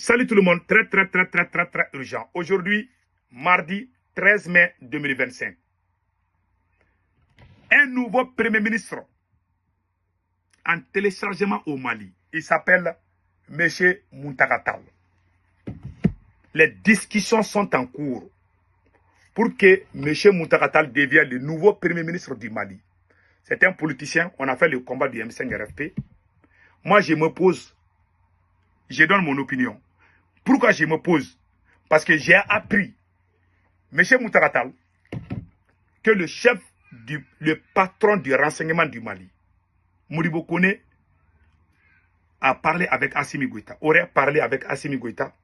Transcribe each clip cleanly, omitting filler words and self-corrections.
Salut tout le monde, très urgent. Aujourd'hui, mardi 13 mai 2025. Un nouveau Premier ministre en téléchargement au Mali. Il s'appelle M. Muntaka. Les discussions sont en cours pour que M. Muntaka devienne le nouveau Premier ministre du Mali. C'est un politicien, on a fait le combat du M5RFP. Moi, je me pose, je donne mon opinion. Pourquoi je me pose? Parce que j'ai appris, M. Muntaka, que le chef, le patron du renseignement du Mali, Modibo Kone, a parlé avec Assimi Goïta, aurait parlé avec Assimi Goïta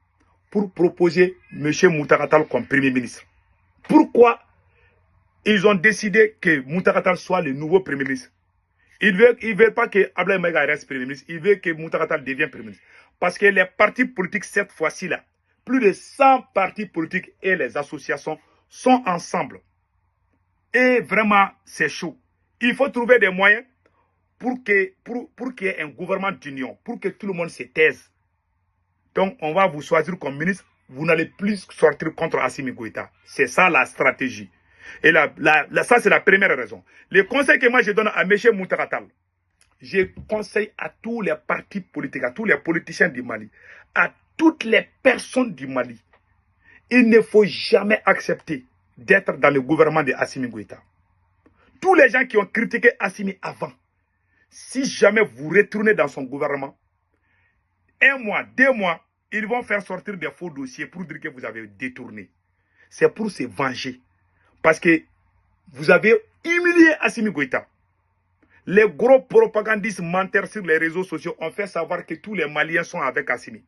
pour proposer M. Muntaka comme Premier ministre. Pourquoi ils ont décidé que Muntaka soit le nouveau Premier ministre? Ils ne veulent pas que Ablaye Maïga reste Premier ministre, ils veulent que Muntaka devienne Premier ministre. Parce que les partis politiques, cette fois-ci-là, plus de 100 partis politiques et les associations sont ensemble. Et vraiment, c'est chaud. Il faut trouver des moyens pour qu'il y ait un gouvernement d'union, pour que tout le monde se taise. Donc, on va vous choisir comme ministre. Vous n'allez plus sortir contre Assimi Goïta. C'est ça la stratégie. Et ça, c'est la première raison. Le conseil que moi je donne à M. Muntaka, je conseille à tous les partis politiques, à tous les politiciens du Mali, à toutes les personnes du Mali, il ne faut jamais accepter d'être dans le gouvernement de Assimi Goïta. Tous les gens qui ont critiqué Assimi avant, si jamais vous retournez dans son gouvernement, 1 mois, 2 mois, ils vont faire sortir des faux dossiers pour dire que vous avez détourné. C'est pour se venger. Parce que vous avez humilié Assimi Goïta. Les gros propagandistes menteurs sur les réseaux sociaux ont fait savoir que tous les Maliens sont avec Assimi.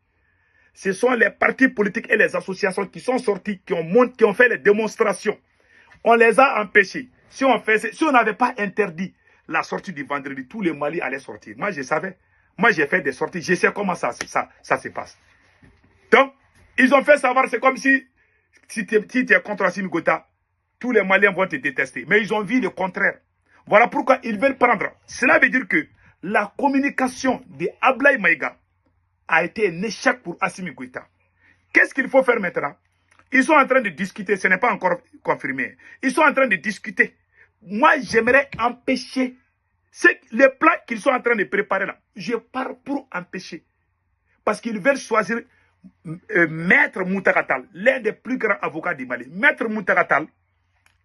Ce sont les partis politiques et les associations qui sont sortis, qui ont fait les démonstrations. On les a empêchés. Si on n'avait pas interdit la sortie du vendredi, tous les Mali allaient sortir. Moi, je savais. Moi, j'ai fait des sorties. Je sais comment ça se passe. Donc, ils ont fait savoir, c'est comme si tu es contre Assimi Goïta, tous les Maliens vont te détester. Mais ils ont vu le contraire. Voilà pourquoi ils veulent prendre. Cela veut dire que la communication de Ablaye Maïga a été un échec pour Assimi Goïta. Qu'est-ce qu'il faut faire maintenant? Ils sont en train de discuter, ce n'est pas encore confirmé. Ils sont en train de discuter. Moi, j'aimerais empêcher les plans qu'ils sont en train de préparer là. Je pars pour empêcher. Parce qu'ils veulent choisir Maître Muntaka, l'un des plus grands avocats du Mali. Maître Muntaka,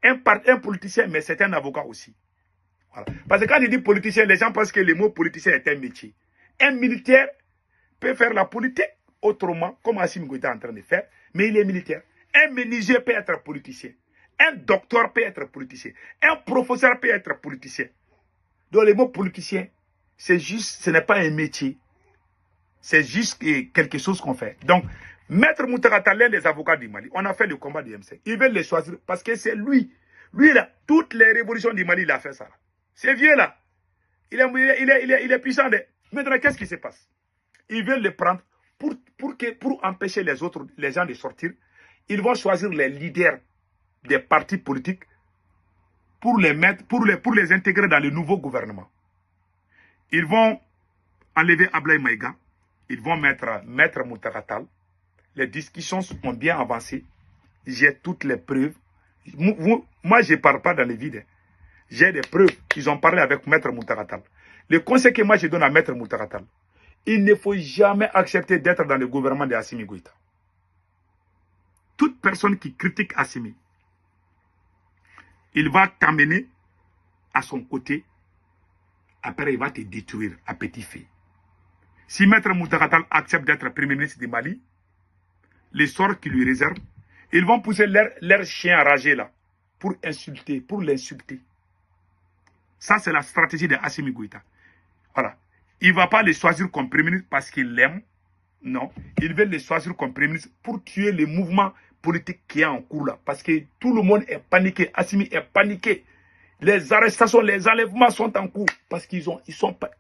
un politicien, mais c'est un avocat aussi. Voilà. Parce que quand il dit politicien, les gens pensent que le mot politicien est un métier. Un militaire peut faire la politique autrement, comme Assimi Goïta est en train de faire, mais il est militaire. Un menuisier peut être politicien. Un docteur peut être politicien. Un professeur peut être politicien. Donc le mot politicien, c'est juste, ce n'est pas un métier. C'est juste quelque chose qu'on fait. Donc, Maître Muntaka, l'un des avocats du Mali, on a fait le combat du M5. Ils veulent le choisir parce que c'est lui. Lui, là, toutes les révolutions du Mali, il a fait ça. C'est vieux, là. Il est puissant. Maintenant, qu'est-ce qui se passe? Ils veulent le prendre pour empêcher les gens de sortir. Ils vont choisir les leaders des partis politiques pour les intégrer dans le nouveau gouvernement. Ils vont enlever Ablaye Maïga. Ils vont mettre Maître Muntaka. Les discussions ont bien avancé. J'ai toutes les preuves. Moi, je ne parle pas dans le vide. J'ai des preuves. Ils ont parlé avec Maître Muntaka. Le conseil que moi je donne à Maître Muntaka, il ne faut jamais accepter d'être dans le gouvernement de Assimi Goïta. Toute personne qui critique Assimi, il va t'amener à son côté. Après, il va te détruire à petit feu. Si Maître Muntaka accepte d'être Premier ministre du Mali, les sorts qu'il lui réservent, ils vont pousser leur chien enragé là pour l'insulter. Ça, c'est la stratégie de Assimi Goïta. Voilà. Il ne va pas les choisir comme Premier ministre parce qu'il l'aime. Non. Ils veulent les choisir comme Premier ministre pour tuer le mouvement politique qui est en cours là. Parce que tout le monde est paniqué. Assimi est paniqué. Les arrestations, les enlèvements sont en cours. Parce qu'ils sont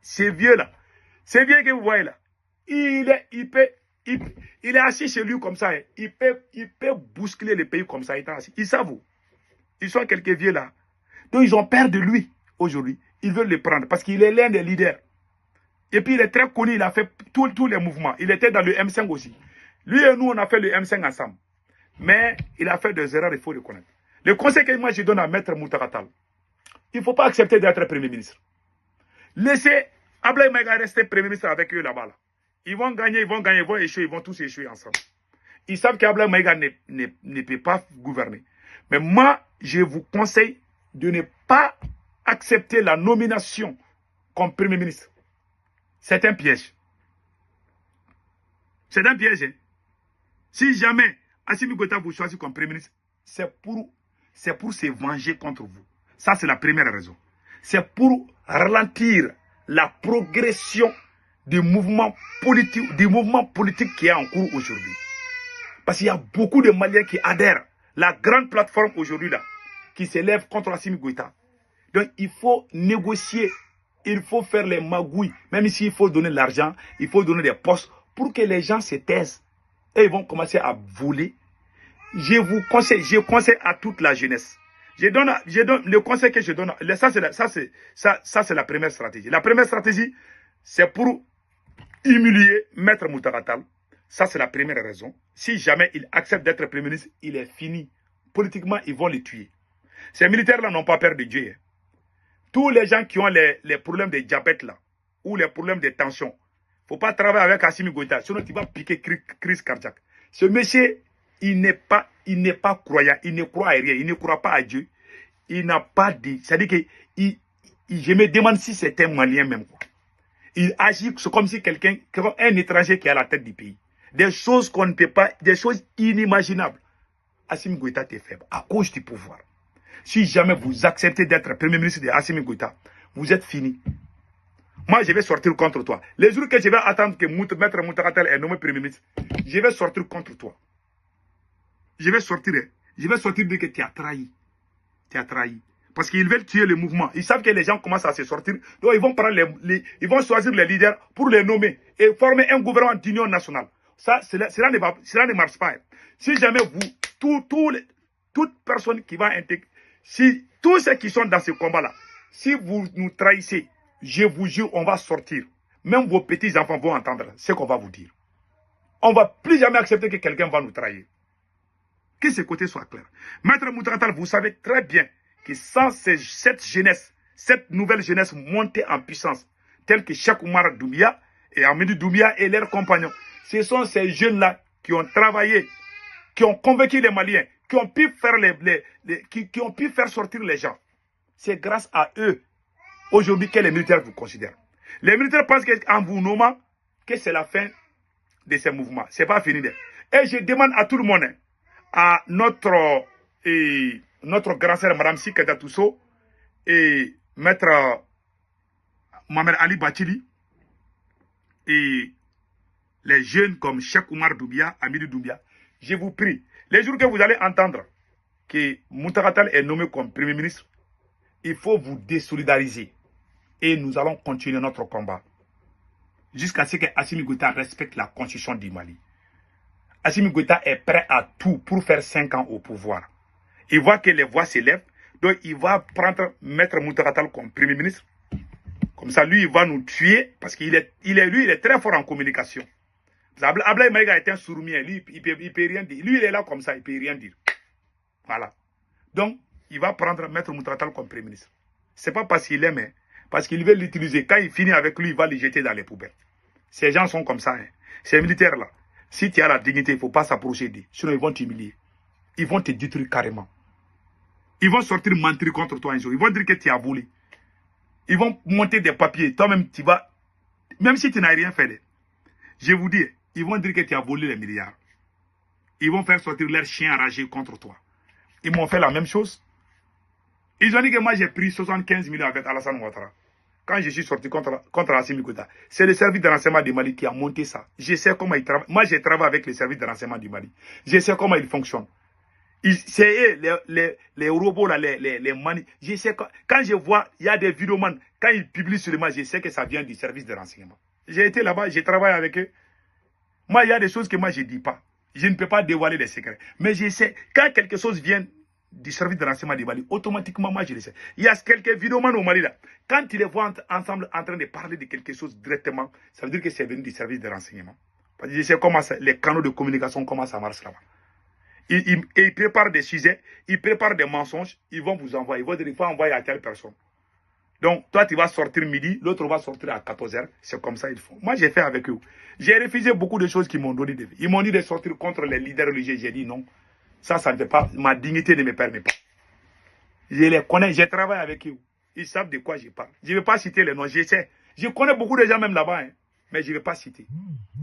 ces vieux là. Ces vieux que vous voyez là. Il est assis chez lui comme ça. Hein. Il peut bousculer le pays comme ça. Ils savent. Ils sont quelques vieux là. Donc ils ont peur de lui aujourd'hui. Ils veulent le prendre parce qu'il est l'un des leaders. Et puis il est très connu, il a fait tous les mouvements. Il était dans le M5 aussi. Lui et nous, on a fait le M5 ensemble. Mais il a fait des erreurs, il faut le connaître. Le conseil que moi je donne à Maître Moutakatal, il ne faut pas accepter d'être Premier ministre. Laissez Ablaye Maïga rester Premier ministre avec eux là-bas. Là. Ils vont gagner, ils vont échouer, ils vont tous échouer ensemble. Ils savent qu'Ablaye Maïga ne peut pas gouverner. Mais moi, je vous conseille de ne pas accepter la nomination comme Premier ministre. C'est un piège. C'est un piège. Hein. Si jamais Assimi Goïta vous choisit comme Premier ministre, c'est pour se venger contre vous. Ça, c'est la première raison. C'est pour ralentir la progression du mouvement politique qui est en cours aujourd'hui. Parce qu'il y a beaucoup de Maliens qui adhèrent. La grande plateforme aujourd'hui là, qui s'élève contre Assimi Goïta. Donc il faut négocier, il faut faire les magouilles. Même s'il faut donner de l'argent, il faut donner des postes pour que les gens se taisent. Et ils vont commencer à voler. Je conseille à toute la jeunesse. Je donne le conseil que je donne. Ça, c'est la première stratégie. La première stratégie, c'est pour humilier Maître Moutakatal. Ça, c'est la première raison. Si jamais il accepte d'être Premier ministre, il est fini. Politiquement, ils vont le tuer. Ces militaires-là n'ont pas peur de Dieu. Hein. Tous les gens qui ont les problèmes de diabète, là, ou les problèmes de tension, il ne faut pas travailler avec Assimi Goïta, sinon tu vas piquer crise cardiaque. Ce monsieur, il n'est pas croyant, il ne croit à rien, il ne croit pas à Dieu. Il n'a pas dit. C'est-à-dire que je me demande si c'est un Malien même. Quoi. Il agit comme si un étranger qui est à la tête du pays. Des choses qu'on ne peut pas, des choses inimaginables. Assimi Goïta est faible à cause du pouvoir. Si jamais vous acceptez d'être Premier ministre de Assimi Goïta, vous êtes fini. Moi, je vais sortir contre toi. Les jours que je vais attendre que Maître Moutakatal est nommé Premier ministre, je vais sortir contre toi. Je vais sortir dire que tu as trahi. Tu as trahi. Parce qu'ils veulent tuer le mouvement. Ils savent que les gens commencent à se sortir. Donc, ils vont prendre ils vont choisir les leaders pour les nommer et former un gouvernement d'union nationale. Cela ne marche pas. Si jamais toute personne qui va intégrer, si tous ceux qui sont dans ce combat-là, si vous nous trahissez, je vous jure, on va sortir. Même vos petits-enfants vont entendre ce qu'on va vous dire. On ne va plus jamais accepter que quelqu'un va nous trahir. Que ce côté soit clair. Maître Moutakatal, vous savez très bien que sans cette jeunesse, cette nouvelle jeunesse montée en puissance, telle que Cheikh Oumar Doumbia et Amadou Doumbia et leurs compagnons, ce sont ces jeunes-là qui ont travaillé, qui ont convaincu les Maliens, qui ont pu faire, qui ont pu faire sortir les gens. C'est grâce à eux, aujourd'hui, que les militaires vous considèrent. Les militaires pensent qu'en vous nommant, que c'est la fin de ces mouvements. Ce n'est pas fini. Et je demande à tout le monde, à notre grand sœur, Mme Siketa Tousso, et Maître Mohamed Ali Bachili, et les jeunes comme Cheikh Oumar Doumbia, Amadou Doumbia, je vous prie, les jours que vous allez entendre que Moutakatal est nommé comme Premier ministre, il faut vous désolidariser. Et nous allons continuer notre combat. Jusqu'à ce que Assimi Goïta respecte la constitution du Mali. Assimi Goïta est prêt à tout pour faire 5 ans au pouvoir. Il voit que les voix s'élèvent, donc il va prendre Maître Moutakatal comme Premier ministre. Comme ça, lui, il va nous tuer, parce qu'il est très fort en communication. Ablaye Maïga est un sourd-muet, lui, il peut rien dire. Lui, il est là comme ça, il ne peut rien dire. Voilà. Donc, il va prendre Maître Moutakatal comme Premier ministre. Ce n'est pas parce qu'il aime, hein, parce qu'il veut l'utiliser. Quand il finit avec lui, il va le jeter dans les poubelles. Ces gens sont comme ça. Hein. Ces militaires-là, si tu as la dignité, il ne faut pas s'approcher d'eux. Sinon, ils vont t'humilier. Ils vont te détruire carrément. Ils vont sortir mentir contre toi un jour. Ils vont dire que tu as volé. Ils vont monter des papiers. Toi-même, tu vas... Même si tu n'as rien fait. Je vous dis, ils vont dire que tu as volé les milliards. Ils vont faire sortir leurs chiens enragés contre toi. Ils m'ont fait la même chose. Ils ont dit que moi, j'ai pris 75 millions avec Alassane Ouattara. Quand je suis sorti contre Assimi Goïta, c'est le service de renseignement du Mali qui a monté ça. Je sais comment ils travaillent. Moi, j'ai travaillé avec le service de renseignement du Mali. Je sais comment ils fonctionnent. C'est les robots, là, les mani. Je sais quand je vois, il y a des vidéomans, quand ils publient sur le match, je sais que ça vient du service de renseignement. J'ai été là-bas, j'ai travaillé avec eux. Moi, il y a des choses que moi, je ne dis pas. Je ne peux pas dévoiler des secrets. Mais je sais, quand quelque chose vient du service de renseignement du Mali, automatiquement, moi, je le sais. Il y a quelques vidéomans au Mali, là. Quand ils les voient ensemble en train de parler de quelque chose directement, ça veut dire que c'est venu du service de renseignement. Parce que je sais comment les canaux de communication, comment ça marche là-bas. Ils préparent des sujets, ils préparent des mensonges, ils vont vous envoyer. Ils vont dire, il faut envoyer à telle personne. Donc, toi, tu vas sortir midi, l'autre va sortir à 14h. C'est comme ça qu'ils font. Moi, j'ai fait avec eux. J'ai refusé beaucoup de choses qu'ils m'ont donné. Ils m'ont dit de sortir contre les leaders religieux. J'ai dit non. Ça ne fait pas. Ma dignité ne me permet pas. Je les connais, j'ai travaillé avec eux. Ils savent de quoi je parle. Je ne vais pas citer les noms, je sais. Je connais beaucoup de gens même là-bas, hein, mais je ne vais pas citer.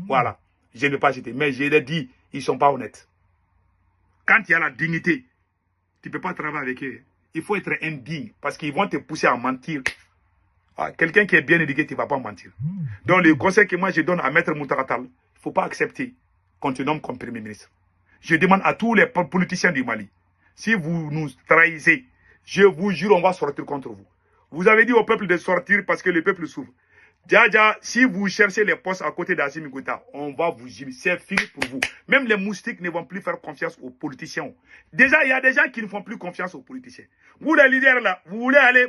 Voilà, je ne vais pas citer. Mais je les dis, ils ne sont pas honnêtes. Quand il y a la dignité, tu ne peux pas travailler avec eux. Il faut être indigne parce qu'ils vont te pousser à mentir. Ah, quelqu'un qui est bien éduqué, tu ne vas pas mentir. Donc le conseil que moi je donne à Maître Moutakatal, il ne faut pas accepter qu'on te nomme comme Premier ministre. Je demande à tous les politiciens du Mali, si vous nous trahissez, je vous jure, on va sortir contre vous. Vous avez dit au peuple de sortir parce que le peuple souffre. Dja, si vous cherchez les postes à côté d'Assimi Goïta, on va vous gifler. C'est fini pour vous. Même les moustiques ne vont plus faire confiance aux politiciens. Déjà, il y a des gens qui ne font plus confiance aux politiciens. Vous, les leaders là, vous voulez aller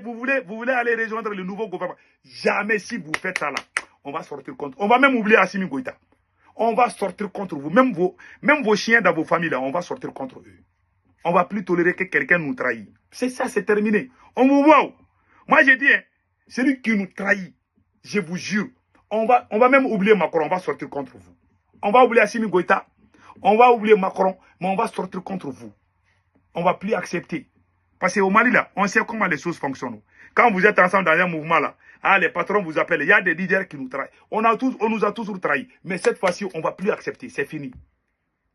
rejoindre le nouveau gouvernement. Jamais si vous faites ça là, on va sortir contre. On va même oublier Assimi Goïta. On va sortir contre vous. Même vos chiens dans vos familles là, on va sortir contre eux. On ne va plus tolérer que quelqu'un nous trahisse. C'est ça, c'est terminé. On vous voit. Moi, j'ai dit, hein, celui qui nous trahit, je vous jure, on va même oublier Macron, on va sortir contre vous. On va oublier Assimi Goïta, on va oublier Macron, mais on va sortir contre vous. On ne va plus accepter. Parce qu'au Mali, là, on sait comment les choses fonctionnent. Quand vous êtes ensemble dans un mouvement, là, ah, les patrons vous appellent, il y a des leaders qui nous trahissent. On nous a toujours trahis. Mais cette fois-ci, on ne va plus accepter. C'est fini.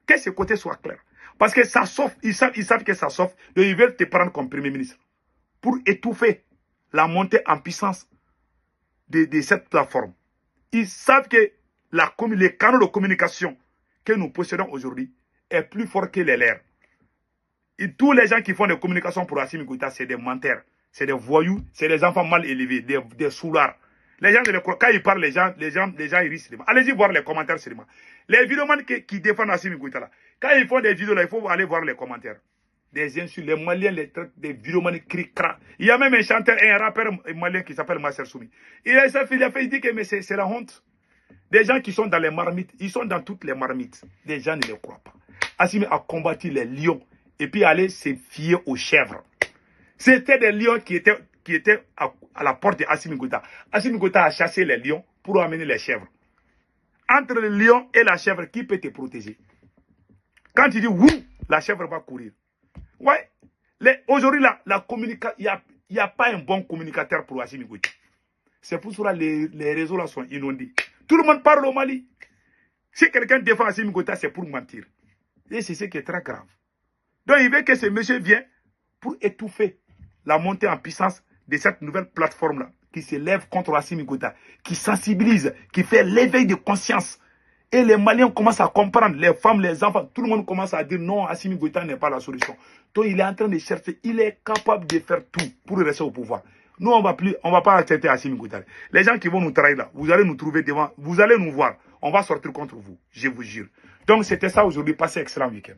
Que ce côté soit clair. Parce que ça sauve, ils savent que ça sauve, donc ils veulent te prendre comme Premier ministre. Pour étouffer la montée en puissance de cette plateforme. Ils savent que les canaux de communication que nous possédons aujourd'hui est plus fort que les leurs. Et tous les gens qui font des communications pour Assimi Goïta, c'est des menteurs, c'est des voyous, c'est des enfants mal élevés, des soulards. Les gens, quand ils parlent, les gens ils risquent. Allez-y voir les commentaires seulement. Les vidéomans qui défendent Assimi Goïta là, quand ils font des vidéos là, il faut aller voir les commentaires. Des insultes, les Maliens les traitent des vidéomans cri-cra. Il y a même un chanteur, un rappeur malien qui s'appelle Masser Soumi. Il dit que c'est la honte. Des gens qui sont dans les marmites, ils sont dans toutes les marmites. Des gens ne les croient pas. Assimi a combattu les lions et puis aller se fier aux chèvres. C'était des lions qui étaient à la porte d'Assimi Goïta. Assimi Goïta a chassé les lions pour amener les chèvres. Entre le lion et la chèvre, qui peut te protéger? Quand tu dis oui, la chèvre va courir. Ouais. Aujourd'hui, il n'y a pas un bon communicateur pour Assimi Goïta. C'est pour cela que les réseaux là sont inondés. Tout le monde parle au Mali. Si quelqu'un défend Assimi Goïta, c'est pour mentir. Et c'est ce qui est très grave. Donc il veut que ce monsieur vienne pour étouffer la montée en puissance de cette nouvelle plateforme-là, qui se lève contre Assimi Goïta, qui sensibilise, qui fait l'éveil de conscience. Et les Maliens commencent à comprendre, les femmes, les enfants, tout le monde commence à dire non, Assimi Goïta n'est pas la solution. Donc il est en train de chercher, il est capable de faire tout pour rester au pouvoir. Nous, on va pas accepter Assimi Goïta. Les gens qui vont nous trahir là, vous allez nous trouver devant, vous allez nous voir. On va sortir contre vous, je vous jure. Donc c'était ça aujourd'hui, passez excellent week-end.